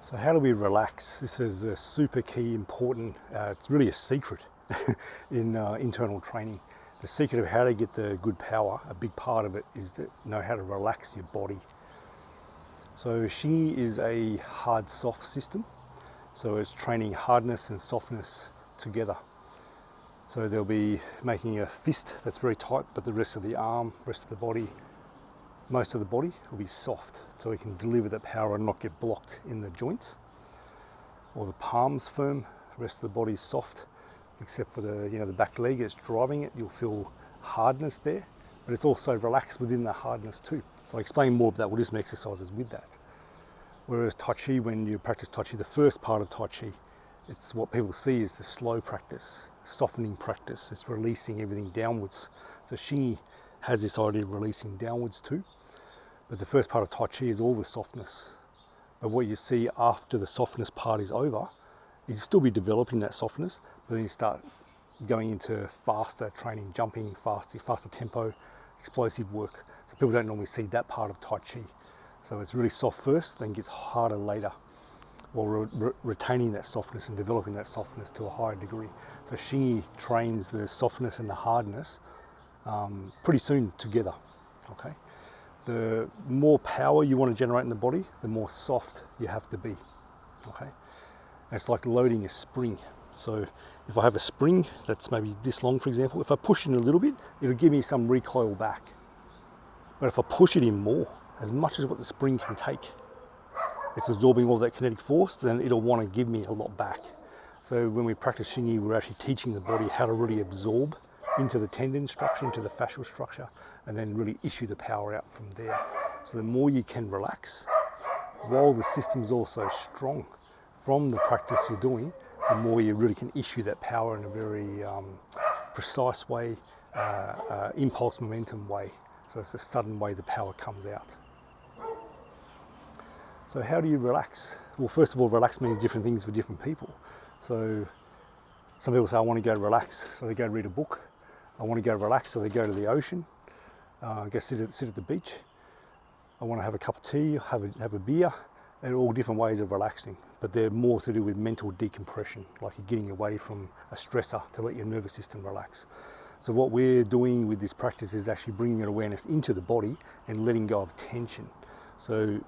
So how do we relax? This is a super key, important, it's really a secret in internal training. The secret of how to get the good power, a big part of it is to know how to relax your body. So Xing Yi is a hard soft system. So it's training hardness and softness together. So they'll be making a fist that's very tight, but the rest of the arm, rest of the body, most of the body will be soft, so we can deliver that power and not get blocked in the joints. Or the palms firm, the rest of the body is soft, except for the back leg is driving it. You'll feel hardness there, but it's also relaxed within the hardness too. So I'll explain more of that. We'll do some exercises with that. Whereas Tai Chi, when you practice Tai Chi, the first part of Tai Chi, it's what people see is the slow practice, softening practice. It's releasing everything downwards. So Xing Yi has this idea of releasing downwards too. But the first part of Tai Chi is all the softness. But what you see after the softness part is over, you still be developing that softness, but then you start going into faster training, jumping faster tempo, explosive work. So people don't normally see that part of Tai Chi. So it's really soft first, then gets harder later, while retaining that softness and developing that softness to a higher degree. So Xing Yi trains the softness and the hardness pretty soon together, okay? The more power you want to generate in the body, the more soft you have to be, okay? And it's like loading a spring. So if I have a spring that's maybe this long, for example, if I push it in a little bit, it'll give me some recoil back. But if I push it in more, as much as what the spring can take, it's absorbing all that kinetic force, then it'll want to give me a lot back. So when we practice Xing Yi, we're actually teaching the body how to really absorb into the tendon structure, into the fascial structure, and then really issue the power out from there. So the more you can relax, while the system's also strong, from the practice you're doing, the more you really can issue that power in a very precise way, impulse momentum way. So it's a sudden way the power comes out. So how do you relax? Well, first of all, relax means different things for different people. So some people say, I want to go relax, so they go read a book. I want to go relax, so they go to the ocean, go sit at the beach. I want to have a cup of tea, have a beer. They're all different ways of relaxing, but they're more to do with mental decompression, like you're getting away from a stressor to let your nervous system relax. So what we're doing with this practice is actually bringing your awareness into the body and letting go of tension. So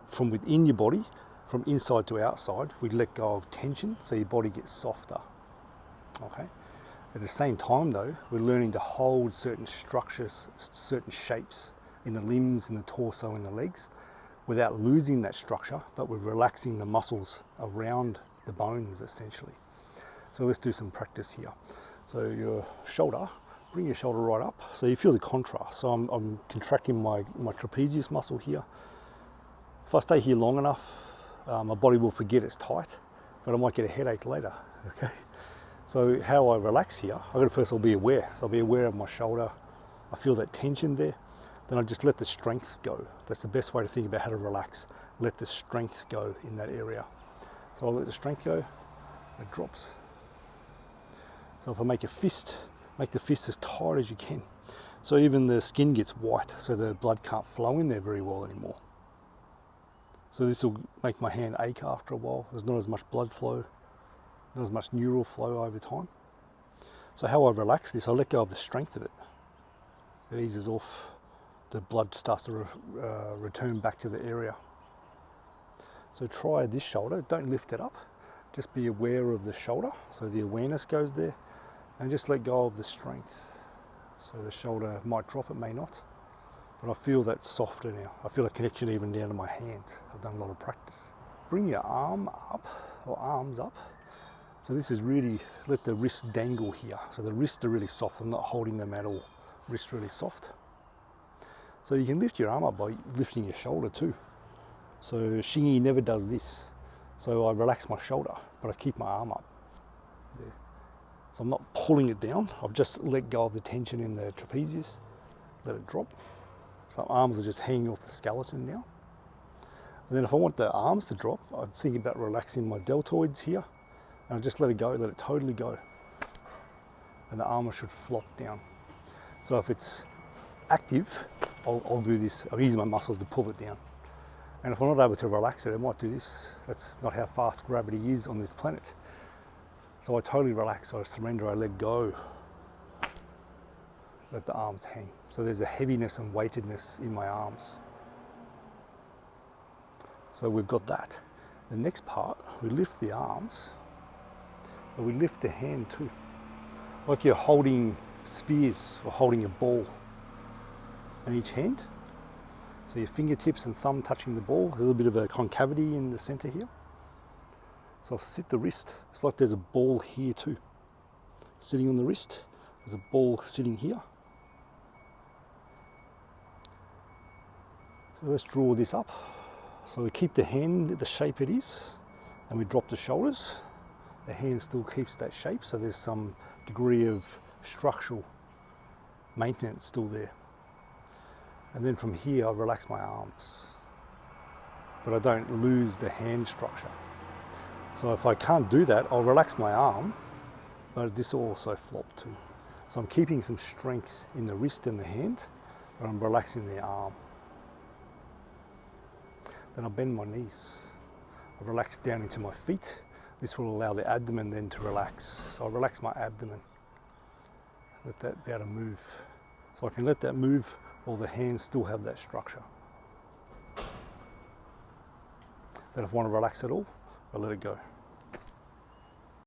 from within your body, from inside to outside, we let go of tension so your body gets softer, okay? At the same time though, we're learning to hold certain structures, certain shapes in the limbs, in the torso, in the legs, without losing that structure, but we're relaxing the muscles around the bones essentially. So let's do some practice here. So your shoulder, bring your shoulder right up. So you feel the contrast. So I'm contracting my trapezius muscle here. If I stay here long enough, my body will forget it's tight, but I might get a headache later, okay? So how I relax here, I've got to first of all be aware. So I'll be aware of my shoulder. I feel that tension there. Then I just let the strength go. That's the best way to think about how to relax. Let the strength go in that area. So I'll let the strength go, it drops. So if I make a fist, make the fist as tight as you can. So even the skin gets white, so the blood can't flow in there very well anymore. So this will make my hand ache after a while. There's not as much blood flow, not as much neural flow over time. So how I relax this, I let go of the strength of it. It eases off. The blood starts to return back to the area. So try this shoulder, don't lift it up. Just be aware of the shoulder, so the awareness goes there, and just let go of the strength. So the shoulder might drop, it may not, but I feel that softer now. I feel a connection even down to my hand. I've done a lot of practice. Bring your arm up, or arms up. So this is really, let the wrists dangle here. So the wrists are really soft, I'm not holding them at all. Wrists really soft. So you can lift your arm up by lifting your shoulder too. So Xing Yi never does this. So I relax my shoulder, but I keep my arm up there. So I'm not pulling it down. I've just let go of the tension in the trapezius, let it drop. So arms are just hanging off the skeleton now. And then if I want the arms to drop, I'm thinking about relaxing my deltoids here. And I just let it go, let it totally go. And the arm should flop down. So if it's active, I'll do this. I'll use my muscles to pull it down. And if I'm not able to relax it, I might do this. That's not how fast gravity is on this planet. So I totally relax, I surrender, I let go. Let the arms hang. So there's a heaviness and weightedness in my arms. So we've got that. The next part, we lift the arms, but we lift the hand too. Like you're holding spheres or holding a ball in each hand. So your fingertips and thumb touching the ball, a little bit of a concavity in the center here. So I'll sit the wrist, it's like there's a ball here too. Sitting on the wrist, there's a ball sitting here. So let's draw this up. So we keep the hand the shape it is, and we drop the shoulders. The hand still keeps that shape, so there's some degree of structural maintenance still there. And then from here I relax my arms, but I don't lose the hand structure. So if I can't do that, I'll relax my arm, but this will also flop too. So I'm keeping some strength in the wrist and the hand, but I'm relaxing the arm. Then I'll bend my knees. I'll relax down into my feet. This will allow the abdomen then to relax. So I'll relax my abdomen. Let that be able to move. So I can let that move while the hands still have that structure. Then if I want to relax it all, I'll let it go.